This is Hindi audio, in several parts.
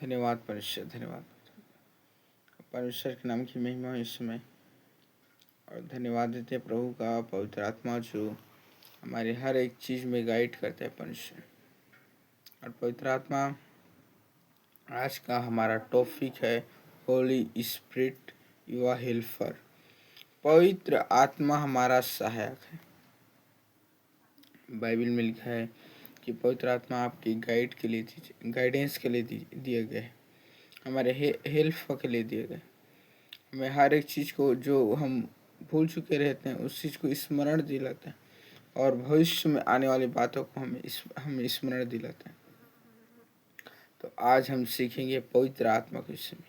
धन्यवाद परमेश्वर, धन्यवाद परमेश्वर के नाम की महिमा हो इस समय। और धन्यवाद देते हैं प्रभु का पवित्र आत्मा जो हमारे हर एक चीज़ में गाइड करता है परमेश्वर। और पवित्र आत्मा आज का हमारा टॉपिक है होली स्पिरिट योर हेल्पर। पवित्र आत्मा हमारा सहायक है। बाइबल में लिखा है कि पवित्र आत्मा आपकी गाइडेंस के लिए दिए गए, हमारे हेल्प के लिए दिए गए। हमें हर एक चीज़ को जो हम भूल चुके रहते हैं उस चीज़ को स्मरण दिलाते हैं, और भविष्य में आने वाली बातों को हमें स्मरण दिलाते हैं। तो आज हम सीखेंगे पवित्र आत्मा के विषय में।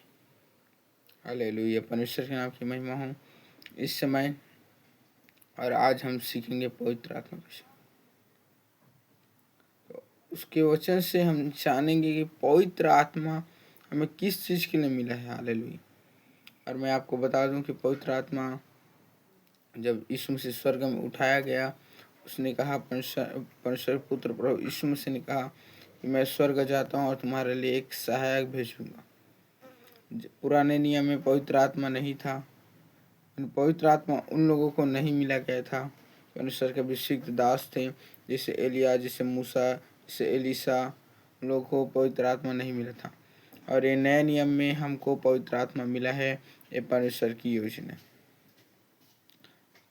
हालेलुया, परमेश्वर के नाम की महिमा हो इस समय। और आज हम सीखेंगे पवित्र आत्मा के विषय। तो उसके वचन से हम जानेंगे कि पवित्र आत्मा हमें किस चीज़ के लिए मिला है। हालेलुया। और मैं आपको बता दूं कि पवित्र आत्मा जब यीशु मसीह स्वर्ग में उठाया गया, उसने कहा, परमेश्वर पुत्र प्रभु यीशु मसीह ने कहा कि मैं स्वर्ग जाता हूँ और तुम्हारे लिए एक सहायक भेजूंगा। पुराने नियम में पवित्र आत्मा नहीं था। पवित्र आत्मा उन लोगों को नहीं मिला गया था परमेश्वर के अभिषिक्त दास थे, जैसे एलिया, जैसे मूसा, जैसे एलिशा। उन लोगों को पवित्र आत्मा नहीं मिला था। और ये नए नियम में हमको पवित्र आत्मा मिला है। ये परमेश्वर की योजना।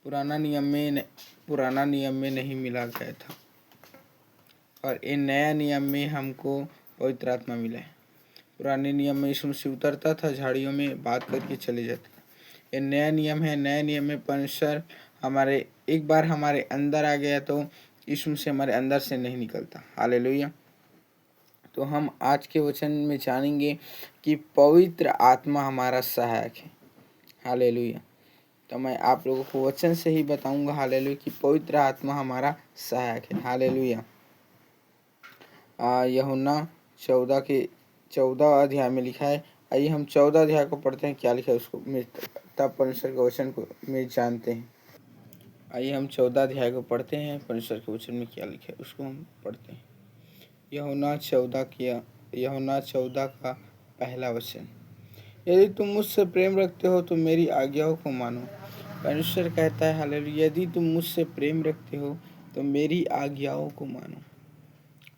पुराना नियम में नहीं मिला गया था, और ये नया नियम में हमको पवित्र आत्मा मिला है। पुराने नियम में यीशु मसीह उतरता था, झाड़ियों में बात करके चले जाता। ये नया नियम है। नए नियम में परमेश्वर एक बार हमारे अंदर आ गया तो यीशु मसीह हमारे अंदर से नहीं निकलता। हालेलुया। तो हम आज के वचन में जानेंगे कि पवित्र आत्मा हमारा सहायक है। हालेलुया। तो मैं आप लोगों को वचन से ही बताऊंगा हालेलुया कि पवित्र आत्मा हमारा सहायक है। हालेलुया। यूहन्ना 14 अध्याय में लिखा है। आइए हम 14 अध्याय को पढ़ते हैं, क्या लिखा है उसको तब परमेश्वर के वचन को में जानते हैं। आइए हम 14 अध्याय को पढ़ते हैं, परमेश्वर के वचन में क्या लिखा है उसको हम पढ़ते हैं। यूहन्ना 14 का पहला वचन। यदि तुम मुझसे प्रेम रखते हो तो मेरी आज्ञाओं को मानो। परमेश्वर कहता है हालेलुया, यदि तुम मुझसे प्रेम रखते हो तो मेरी आज्ञाओं को मानो।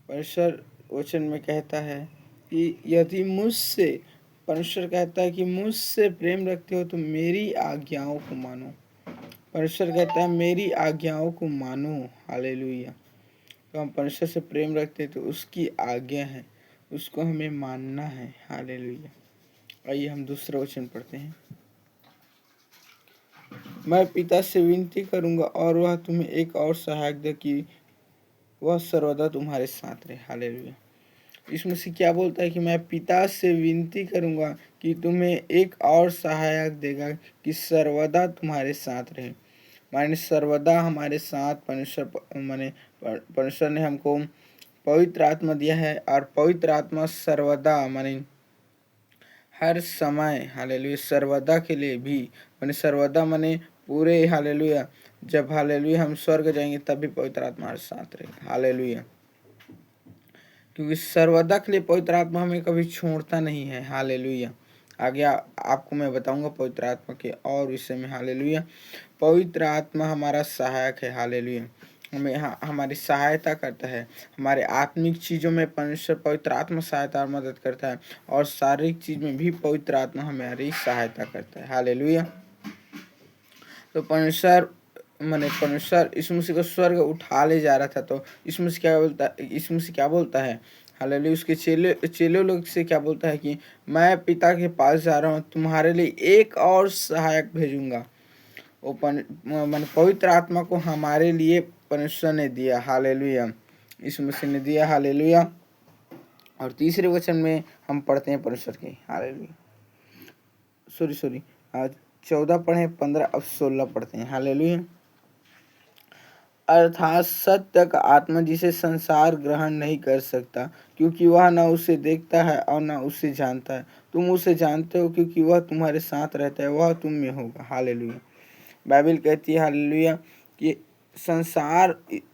परमेश्वर वचन में कहता है कि यदि परमेश्वर कहता है कि मुझसे प्रेम रखते हो तो मेरी आज्ञाओं को मानो। परमेश्वर कहता है मेरी आज्ञाओं को मानो। हालेलुया। तो हम परमेश्वर से प्रेम रखते हैं तो उसकी आज्ञा है, उसको हमें मानना है। हालेलुया। आइए हम दूसरा वचन पढ़ते हैं। मैं पिता से विनती करूंगा और वह तुम्हें एक और सहायक दे कि वह सर्वदा तुम्हारे साथ रहे। हालेलुया। इसमें से क्या बोलता है कि मैं पिता से विनती करूंगा कि तुम्हें एक और सहायक देगा कि सर्वदा तुम्हारे साथ रहे। माने सर्वदा हमारे साथ परमेश्वर ने हमको पवित्र आत्मा दिया है, और पवित्र आत्मा सर्वदा माने हर समय। हालेलुया। सर्वदा के लिए भी माने सर्वदा माने पूरे। हालेलुया। जब हालेलुया हम स्वर्ग जाएंगे तब भी पवित्र आत्मा हमारे साथ रहेगा। हालेलुया। क्योंकि सर्वदा के लिए पवित्र आत्मा हमें कभी छोड़ता नहीं है। हालेलुया। आगे आपको मैं बताऊंगा पवित्र आत्मा के और विषय में। हालेलुया। पवित्र आत्मा हमारा सहायक है। हालेलुया। हमें हमारी सहायता करता है। हमारे आत्मिक चीज़ों में परमेश्वर पवित्र आत्मा सहायता और मदद करता है, और शारीरिक चीज़ में भी पवित्र आत्मा हमारी सहायता करता है। हालेलुया। तो परमेश्वर यीशु मसीह को स्वर्ग उठा ले जा रहा था, तो यीशु मसीह क्या बोलता है। हालेलुया। उसके चेले लोग से क्या बोलता है कि मैं पिता के पास जा रहा हूँ, तुम्हारे लिए एक और सहायक भेजूंगा। वो पवित्र आत्मा को हमारे लिए परमेश्वर ने दिया। हालेलुया। यीशु मसीह ने दिया। हालेलुया। और तीसरे वचन में हम पढ़ते हैं परमेश्वर के। हालेलुया। सॉरी 14 पढ़े, 15 अब 16 पढ़ते हैं। हालेलुया। अर्थात सत्य का आत्मा जिसे संसार ग्रहण नहीं कर सकता, क्योंकि वह न उसे देखता है और न उसे जानता है। तुम उसे जानते हो क्योंकि वह तुम्हारे साथ रहता है, वह तुम में होगा। हालेलुया। बाइबल कहती है हालेलुया कि संसार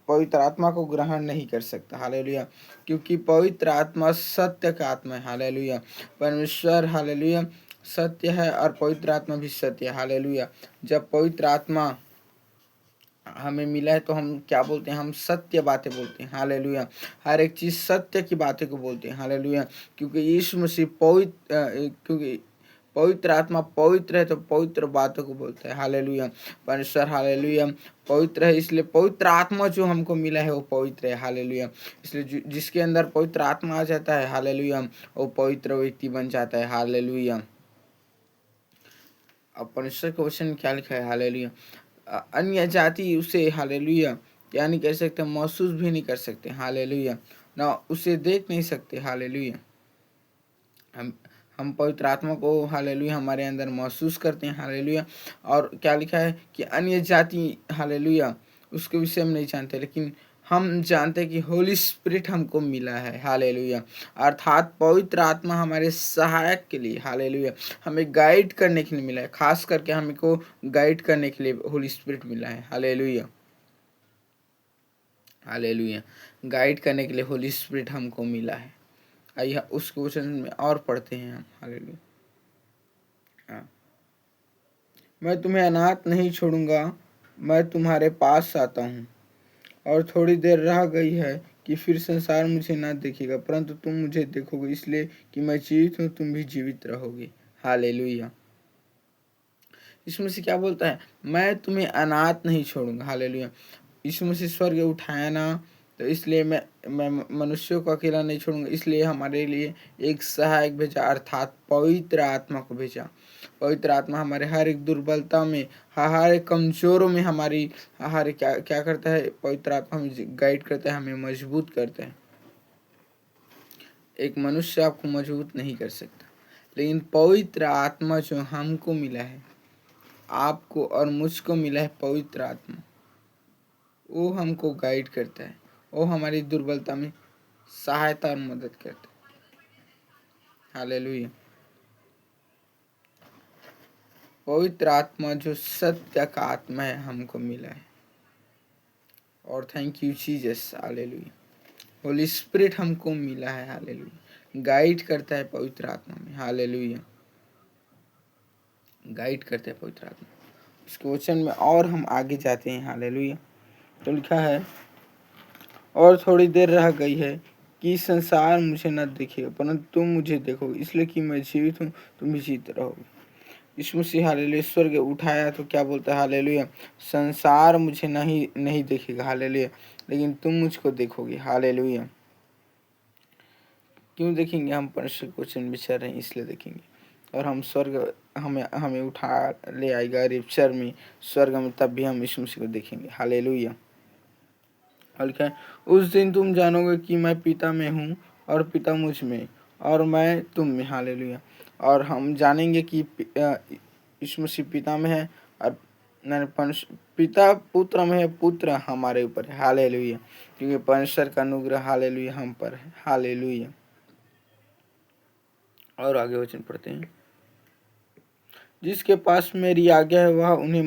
पवित्र आत्मा को ग्रहण नहीं कर सकता। हालेलुया। क्योंकि पवित्र आत्मा सत्य का आत्मा है। हालेलुया। परमेश्वर हालेलुया सत्य है और पवित्र आत्मा भी सत्य है। हालेलुया। जब पवित्र आत्मा हमें मिला है तो हम क्या बोलते हैं? हम सत्य बातें बोलते हैं। हालेलुया। हर एक चीज सत्य की बातें को बोलते हैं। हालेलुया। क्योंकि यीशु मसीह क्योंकि पवित्र आत्मा पवित्र है तो पवित्र बातों को बोलता है। हालेलुया। परमेश्वर हालेलुया पवित्र है, इसलिए पवित्र आत्मा जो हमको मिला है वो पवित्र है। हालेलुया। इसलिए जिसके अंदर पवित्र आत्मा आ जाता है, हालेलुया, वो पवित्र व्यक्ति बन जाता है। हालेलुया। अब परमेश्वर के वचन में क्या लिखा है? हालेलुया। अन्य जाति उसे हालेलुया क्या नहीं कर सकते? महसूस भी नहीं कर सकते। हालेलुया। ना उसे देख नहीं सकते। हालेलुया। हम हम पवित्र आत्मा को हालेलुया हमारे अंदर महसूस करते हैं। हालेलुया। और क्या लिखा है कि अन्य जाति हालेलुया उसके विषय में नहीं जानते, लेकिन हम जानते हैं कि होली स्पिरिट हमको मिला है। हालेलुया। अर्थात पवित्र आत्मा हमारे सहायक के लिए, हालेलुया, हमें गाइड करने के लिए मिला है। खास करके हमको गाइड करने के लिए होली स्पिरिट मिला है। हालेलुया। हालेलुया। गाइड करने के लिए होली स्पिरिट हमको मिला है। आइए उस क्वेश्चन में और पढ़ते हैं हम। हालेलुया। हाँ। मैं तुम्हें अनाथ नहीं छोड़ूंगा, मैं तुम्हारे पास आता हूँ। और थोड़ी देर रह गई है कि फिर संसार मुझे ना देखेगा, परंतु तुम मुझे देखोगे, इसलिए कि मैं जीवित हूँ, तुम भी जीवित रहोगे। हालेलुया। यीशु मसीह क्या बोलता है? मैं तुम्हें अनाथ नहीं छोड़ूंगा। हालेलुया। यीशु मसीह स्वर्ग उठाया ना, तो इसलिए मैं मनुष्यों को अकेला नहीं छोड़ूंगा, इसलिए हमारे लिए एक सहायक भेजा, अर्थात पवित्र आत्मा को भेजा। पवित्र आत्मा हमारे हर एक दुर्बलता में, हर एक कमजोरों में हमारी हर क्या क्या करता है? पवित्र आत्मा हमें गाइड करता है, हमें मजबूत करता है। एक मनुष्य आपको मजबूत नहीं कर सकता, लेकिन पवित्र आत्मा जो हमको मिला है, आपको और मुझको मिला है, पवित्र आत्मा, वो हमको गाइड करता है, वो हमारी दुर्बलता में सहायता और मदद करता है। हालेलुया। पवित्र आत्मा जो सत्य का आत्मा है हमको मिला है। और thank you Jesus. Hallelujah. Holi spirit हमको मिला है। हालेलुया। गाइड करता है पवित्र आत्मा में। हालेलुया। गाइड करता है पवित्र आत्मा। उसके वचन में और हम आगे जाते हैं। हालेलुया। तो लिखा है, और थोड़ी देर रह गई है कि संसार मुझे न देखेगा, परंतु तुम मुझे देखोगे, इसलिए कि मैं जीवित हूँ, तुम भी जीवित रहोगे। यीशु मसीह हालेलुया स्वर्ग उठाया तो क्या बोलता है? हालेलुया संसार मुझे नहीं देखेगा। हालेलुया लेकिन तुम मुझको देखोगे। हालेलुया। क्यों देखेंगे? हम परमेश्वर के वचन विचार रहे हैं, इसलिए देखेंगे। और हम स्वर्ग हमें हमें उठा ले आएगा रिप्चर में, स्वर्ग में, तब भी हम यीशु मसीह को देखेंगे। हालेलुया। और लिखा है, उस दिन तुम जानोगे कि मैं पिता में हूँ और पिता मुझ में और मैं तुम में। हालेलुया। और हम जानेंगे कि यीशु मसीह पिता में है और पिता पुत्र में है, पुत्र हमारे ऊपर है। हालेलुया। क्योंकि परमेश्वर का अनुग्रह हालेलुया हम पर है। हालेलुया। और आगे वचन पढ़ते हैं, जिसके पास मेरी आज्ञा है वह उन्हें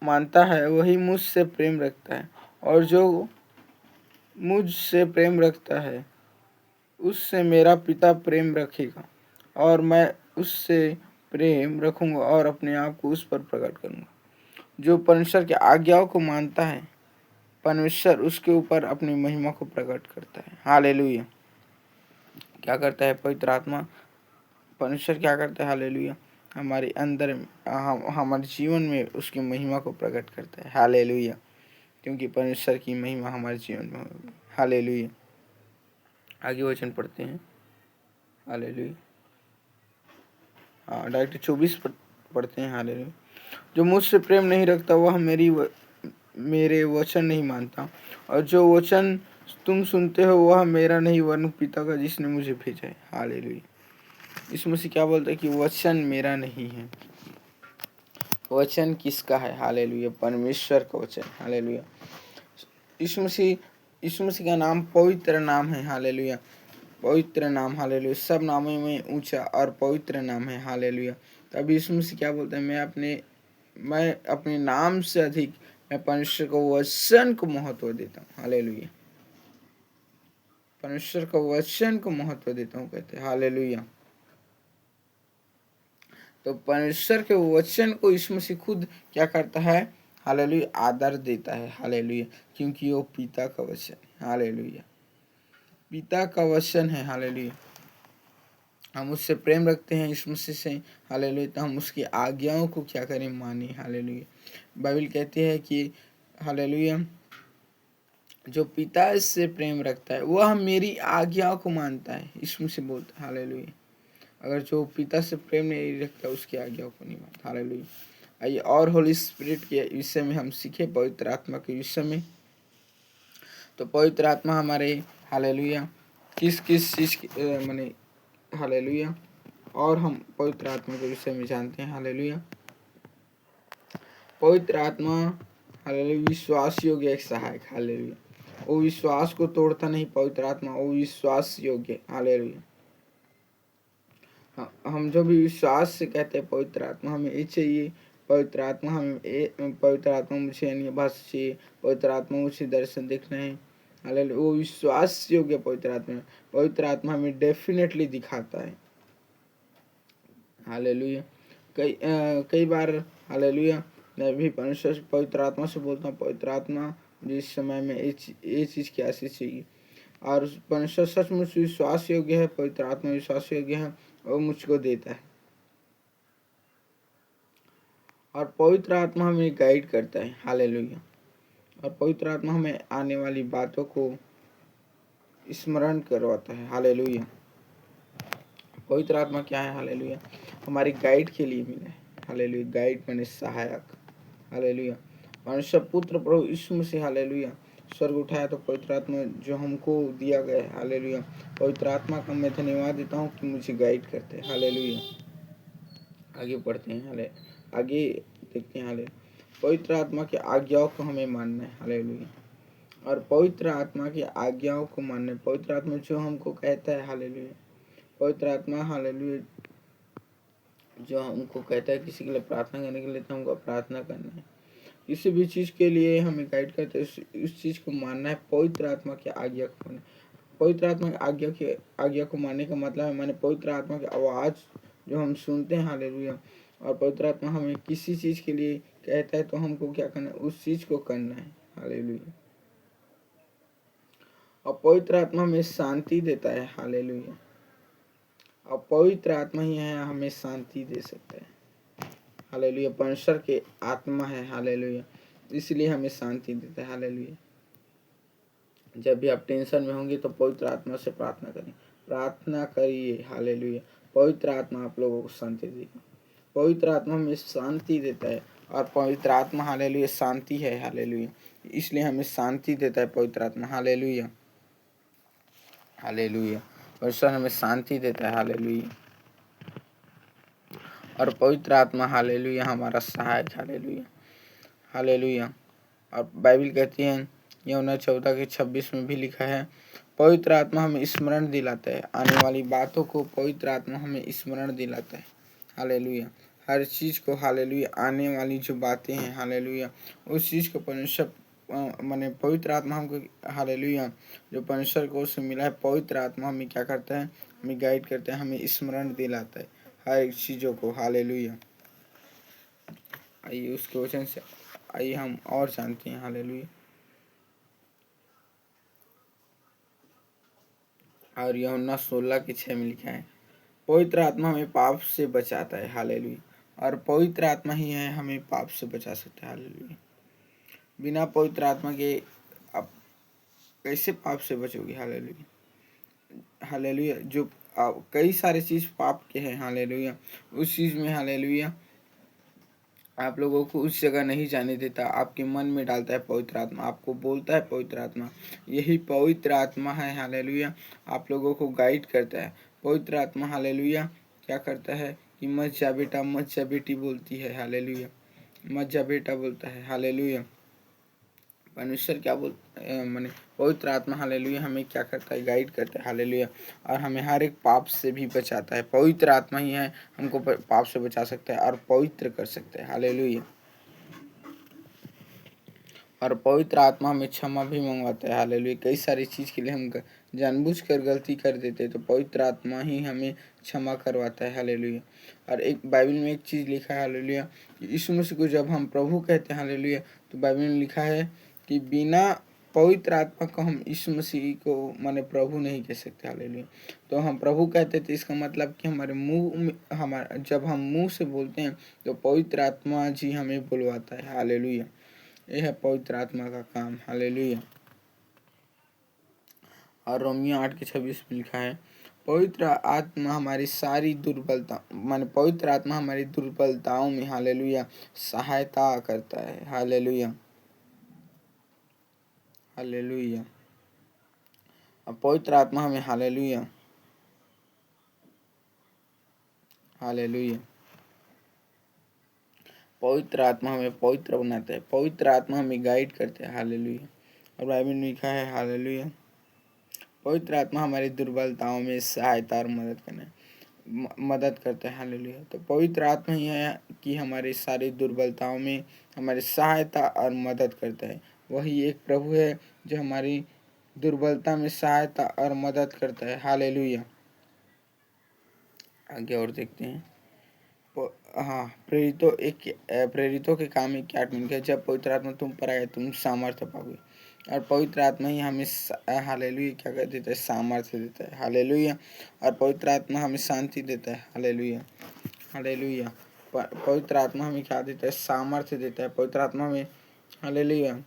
मानता है, वही मुझसे प्रेम रखता है, और जो मुझसे प्रेम रखता है उससे मेरा पिता प्रेम रखेगा, और मैं उससे प्रेम रखूंगा और अपने आप को उस पर प्रकट करूंगा। जो परमेश्वर की आज्ञाओं को मानता है, परमेश्वर उसके ऊपर अपनी महिमा को प्रकट करता है। हालेलुया। क्या करता है पवित्र आत्मा? परमेश्वर क्या करता है? हालेलुया हमारे अंदर हमारे जीवन में उसकी महिमा को प्रकट करता है। हालेलुया। क्योंकि परमेश्वर की महिमा हमारे जीवन में होगी। हालेलुया। आगे वचन पढ़ते हैं। हालेलुया। हाँ डायरेक्ट 24 पढ़ते हैं। हालेलुया। जो मुझसे प्रेम नहीं रखता वह मेरे वचन नहीं मानता, और जो वचन तुम सुनते हो वह मेरा नहीं वरन पिता का जिसने मुझे भेजा है। हालेलुया। इस मसीह क्या बोलता है कि वचन मेरा नहीं है। वचन किसका है? हालेलुया परमेश्वर का वचन। हालेलुया। यीशु मसीह का नाम पवित्र नाम है। हालेलुया पवित्र नाम। हालेलुया सब नामों में ऊंचा और पवित्र नाम है। हालेलुया। तब यीशु मसीह क्या बोलते हैं? मैं अपने नाम से अधिक मैं परमेश्वर को वचन को महत्व देता हूँ। हालेलुया। परमेश्वर को वचन को महत्व देता हूँ कहते हैं। हालेलुया। तो परमेश्वर के वचन को यीशु मसीह खुद क्या करता है? हालेलुया, आदर देता है। हालेलुया, क्योंकि वो पिता का वचन है। हालेलुया, पिता का वचन है। हालेलुया, हम उससे प्रेम रखते हैं यीशु मसीह से। हालेलुया, तो हम उसकी आज्ञाओं को क्या करें? माने। हालेलुया, बाइबल कहती है कि हालेलुया, जो पिता से प्रेम रखता है वह मेरी आज्ञाओं को मानता है। यीशु मसीह बोलता है। हालेलुया, अगर जो पिता से प्रेम नहीं रखता उसकी आज्ञाओं को नहीं मानता। हालेलुया। आइए और होली स्पिरिट के विषय में हम सीखे, पवित्र आत्मा के विषय में। तो पवित्र आत्मा हमारे हालेलुया किस किस चीज़ माने हालेलुया, और हम पवित्र आत्मा के विषय में जानते हैं। हालेलुया, पवित्र आत्मा हालेलुया विश्वास योग्य एक सहायक। हालेलुया, वो विश्वास को तोड़ता नहीं। पवित्र आत्मा वो विश्वास योग्य। हालेलुया, हम जो भी विश्वास से कहते हैं पवित्र आत्मा हमें ये चाहिए, पवित्र आत्मा हमें पवित्र आत्मा मुझे अन्य भाषा चाहिए, पवित्र आत्मा मुझे दर्शन देखना है। हालेलुया, वो विश्वास योग्य पवित्र आत्मा है। पवित्र आत्मा हमें डेफिनेटली दिखाता है। हालेलुया, कई बार हालेलुया मैं भी परमेश्वर पवित्र आत्मा से बोलता हूँ, पवित्र आत्मा जिस समय में ये चीज़ की आशीष चाहिए। और परमेश्वर सचमुच विश्वास योग्य है, पवित्र आत्मा विश्वास योग्य है, वो मुझको देता है। और पवित्र आत्मा हमें गाइड करता है। हालेलुया, और पवित्र आत्मा हमें आने वाली बातों को स्मरण करवाता है। हालेलुया, पवित्र आत्मा क्या है? हालेलुया, हमारी गाइड के लिए मिला है। हालेलुया, गाइड माने सहायक। हालेलुया, परमेश्वर पुत्र प्रभु यीशु मसीह हालेलुया स्वर्ग उठाया तो पवित्र आत्मा जो हमको दिया गया है। हालेलुया, पवित्र आत्मा का मैं धन्यवाद देता हूँ कि मुझे गाइड करते हैं। हालेलुया, आगे पढ़ते हैं। आगे देखते हैं। पवित्र आत्मा की आज्ञाओं को हमें मानना है। हालेलुया, और पवित्र आत्मा की आज्ञाओं को मानना है। पवित्र आत्मा जो हमको कहता है। हालेलुया, पवित्र आत्मा हालेलुया जो हमको कहता है किसी के लिए प्रार्थना करने के लिए, तो हमको प्रार्थना करना है। किसी भी चीज़ के लिए हमें गाइड करते हैं, उस चीज़ को मानना है। पवित्र आत्मा की आज्ञा को मानना है। पवित्र आत्मा की आज्ञा को मानने का मतलब है माने पवित्र आत्मा की आवाज़ जो हम सुनते हैं। हालेलुया, और पवित्र आत्मा हमें किसी चीज़ के लिए कहता है तो हमको क्या करना है? उस चीज़ को करना है। हालेलुया, और पवित्र आत्मा हमें शांति देता है। हालेलुया, और पवित्र आत्मा ही है हमें शांति दे सकता है। हालेलुया, परमेश्वर के आत्मा है। हालेलुया, इसलिए हमें शांति देता है। हालेलुया, जब भी आप टेंशन में होंगे तो पवित्र आत्मा से प्रार्थना करें, प्रार्थना करिए। हालेलुया, पवित्र आत्मा आप लोगों को शांति देगा। पवित्र आत्मा हमें शांति देता है, और पवित्र आत्मा हालेलुया शांति है। हालेलुया, इसलिए हमें शांति देता है पवित्र आत्मा। हालेलुया, हालेलुया, परमेश्वर हमें शांति देता है। हालेलुया, और पवित्र आत्मा हालेलुया हमारा सहायक। हालेलुया, हालेलुया, और बाइबल कहती है यूहन्ना 14:26 में भी लिखा है, पवित्र आत्मा हमें स्मरण दिलाता है आने वाली बातों को। पवित्र आत्मा हमें स्मरण दिलाता है। हालेलुया, हर चीज़ को। हालेलुया, आने वाली जो बातें हैं। हालेलुया, उस चीज़ को परमेश्वर माने पवित्र आत्मा हमको हालेलुया जो परमेश्वर को उससे मिला है, पवित्र आत्मा हमें क्या करता है? हमें गाइड करता है, हमें स्मरण दिलाता है हर एक चीज़ों को। हालेलुया, आइए उसके वचन से आइए हम और जानते हैं। हालेलुया, और यूहन्ना 16:6 में लिखा है, पवित्र आत्मा हमें पाप से बचाता है। हालेलुया, और पवित्र आत्मा ही है हमें पाप से बचा सकता है। हालेलुया, बिना पवित्र आत्मा के आप कैसे पाप से बचोगे? हालेलुया, हालेलुया, जो कई सारे चीज़ पाप के हैं। हालेलुया, उस चीज़ में हालेलुया आप लोगों को उस जगह नहीं जाने देता, आपके मन में डालता है पवित्र आत्मा, आपको बोलता है पवित्र आत्मा, यही पवित्र आत्मा है। हालेलुया, आप लोगों को गाइड करता है पवित्र आत्मा। हालेलुया, क्या करता है कि मत जा बेटा, मत जा बेटी बोलती है। हालेलुया, मत जा बेटा बोलता है। हालेलुया, परमेश्वर क्या माने पवित्र आत्मा हालेलुया हमें क्या करता है? गाइड करता है। हालेलुया, और हमें हर एक पाप से भी बचाता है। पवित्र आत्मा ही है हमको पाप से बचा सकता है और पवित्र कर सकता है। हालेलुया, और पवित्र आत्मा हमें क्षमा भी मंगवाता है। हालेलुया। कई सारी चीज़ के लिए हम जानबूझकर गलती कर देते हैं, तो पवित्र आत्मा ही हमें क्षमा करवाता है। हालेलुया। और एक बाइबल में एक चीज़ लिखा है, हालेलुया, कि यीशु मसीह को जब हम प्रभु कहते हैं, हालेलुया, तो बाइबल में लिखा है कि बिना पवित्र आत्मा को हम यीशु मसीह को माने प्रभु नहीं कह सकते। हालेलुया। तो हम प्रभु कहते थे, इसका मतलब कि हमारे मुंह में, हमारा जब हम मुंह से बोलते हैं तो पवित्र आत्मा जी हमें बुलवाता है। हालेलुया। यह है पवित्र आत्मा का काम। हालेलुया। और रोमियो 8:26 में लिखा है, पवित्र आत्मा हमारी सारी दुर्बलता माने पवित्र आत्मा हमारी दुर्बलताओं में, हालेलुया, सहायता करता है। हालेलुया। हालेलुया। और पवित्र आत्मा हमें, हालेलुया, हालेलुया, पवित्र आत्मा हमें पवित्र बनाता है। पवित्र आत्मा हमें गाइड करते हैं। हालेलुया। और बाइबल में लिखा है, हालेलुया, पवित्र आत्मा हमारी दुर्बलताओं में सहायता और मदद करते हैं। हालेलुया। तो पवित्र आत्मा ही है कि हमारी सारी दुर्बलताओं में हमारी सहायता और मदद करता है। वही एक प्रभु है जो हमारी दुर्बलता में सहायता और मदद करता है। हालेलुया। आगे और देखते हैं। हाँ, प्रेरितों के काम 1:8 में, जब पवित्र आत्मा तुम पर आए तुम सामर्थ्य पाओगे। और पवित्र आत्मा ही हमें हालेलुया क्या कर देता है, सामर्थ्य देता है। हालेलुया। और पवित्र आत्मा हमें शांति देता है। हालेलुया। हालेलुया। पवित्र आत्मा हमें क्या देता है, सामर्थ्य देता है। पवित्र आत्मा हमें, हालेलुया,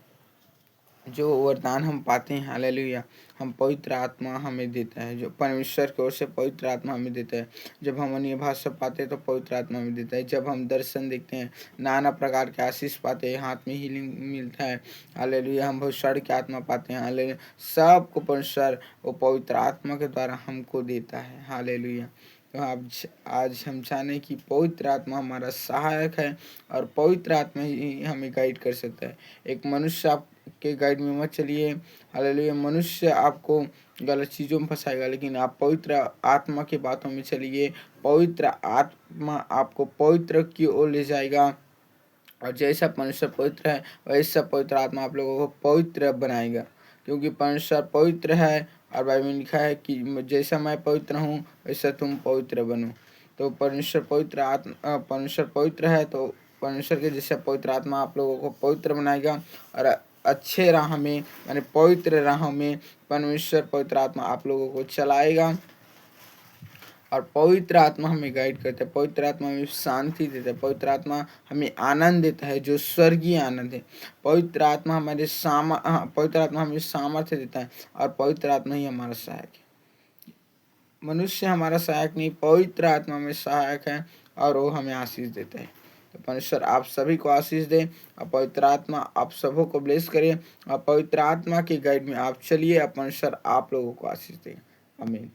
जो वरदान हम पाते हैं, हालेलुया, हम पवित्र आत्मा हमें देता है। जो परमेश्वर की ओर से पवित्र आत्मा हमें देता है। जब हम अन्य भाषा पाते हैं तो पवित्र आत्मा हमें देता है। जब हम दर्शन देखते हैं, नाना प्रकार के आशीष पाते हैं, हाथ में हीलिंग मिलता है, हालेलुया, हम भविष्य की आत्मा पाते हैं, हालेलुया, सबको परमेश्वर वो पवित्र आत्मा के द्वारा हमको देता है। हालेलुया। तो आज हम जाने कि पवित्र आत्मा हमारा सहायक है और पवित्र आत्मा ही हमें गाइड कर सकता है। एक मनुष्य आपके गाइड में मत चलिए। हालेलुया। मनुष्य आपको गलत चीज़ों में फंसाएगा, लेकिन आप पवित्र आत्मा की बातों में चलिए। पवित्र आत्मा आपको पवित्र की ओर ले जाएगा, और जैसा परमेश्वर पवित्र है वैसा पवित्र आत्मा आप लोगों को पवित्र बनाएगा, क्योंकि परमेश्वर पवित्र है। और बाइबल में लिखा है कि जैसा मैं पवित्र हूँ वैसा तुम पवित्र बनो। तो परमेश्वर पवित्र है, तो परमेश्वर के जैसा पवित्र आत्मा आप लोगों को पवित्र बनाएगा, और अच्छे राह में माने पवित्र राह में परमेश्वर पवित्र आत्मा आप लोगों को चलाएगा। और पवित्र आत्मा हमें गाइड करता है। पवित्र आत्मा हमें शांति देता है। पवित्र आत्मा हमें आनंद देता है, जो स्वर्गीय आनंद है। पवित्र आत्मा पवित्र आत्मा हमें सामर्थ्य देता है, और पवित्र आत्मा ही हमारा सहायक है। मनुष्य हमारा सहायक नहीं, पवित्र आत्मा में सहायक है, और वो हमें आशीष देता है। तो परमेश्वर आप सभी को आशीष दे, और पवित्र आत्मा आप सबों को ब्लेस करे, और पवित्र आत्मा की गाइड में आप चलिए, और परमेश्वर आप लोगों को आशीष दे। आमीन।